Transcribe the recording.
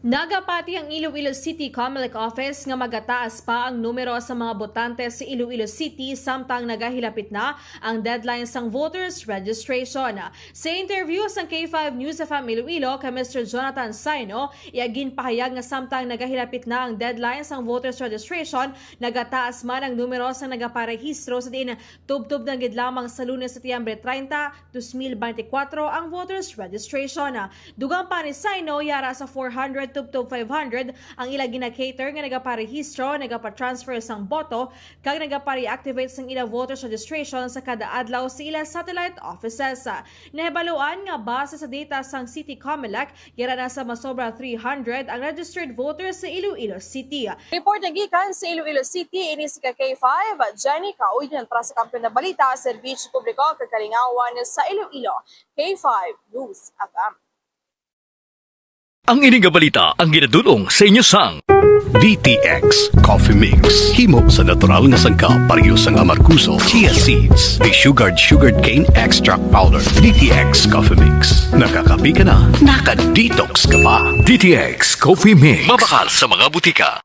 Naga Pati ang Iloilo City Comelec Office nga magataas pa ang numero sa mga botante sa Iloilo City samtang nagahilapit na ang deadline sang voters registration. Sa interview sa K5 News FM Iloilo kay Mr. Jonathan Saino, iagin pahayag nga samtang nagahilapit na ang deadline sang voters registration, nagataas man ang numero sa nagaparehistro sa din tubtub na gid lamang sa Lunes, Setyembre 30, 2024 ang voters registration. Dugang pa ni Saino, yara sa 400 to 500 ang ila gina-cater nga nagaparehistro, nagapatransfer sang boto, kag nagapare-activate sang ila voters registration sa kada adlaw sa ila satellite offices. Nahibaluan nga base sa data sang City Comelec, yara na sa masobra 300 ang registered voters sa Iloilo City. Report na gikan sa Iloilo City, ini si K5, Jenny Kauy para sa kampiyon na balita, serbisyo publiko, kakalingawan sa Iloilo. K5 News FM. Ang ining balita ang ginadulong sa inyo sang DTX Coffee Mix. Himo sa natural nga sangka pareho sang amarkuso, chia seeds, sugared cane extract powder. DTX Coffee Mix. Nakakapi ka na, naka-detox ka pa. DTX Coffee Mix. Mabakal sa mga butika.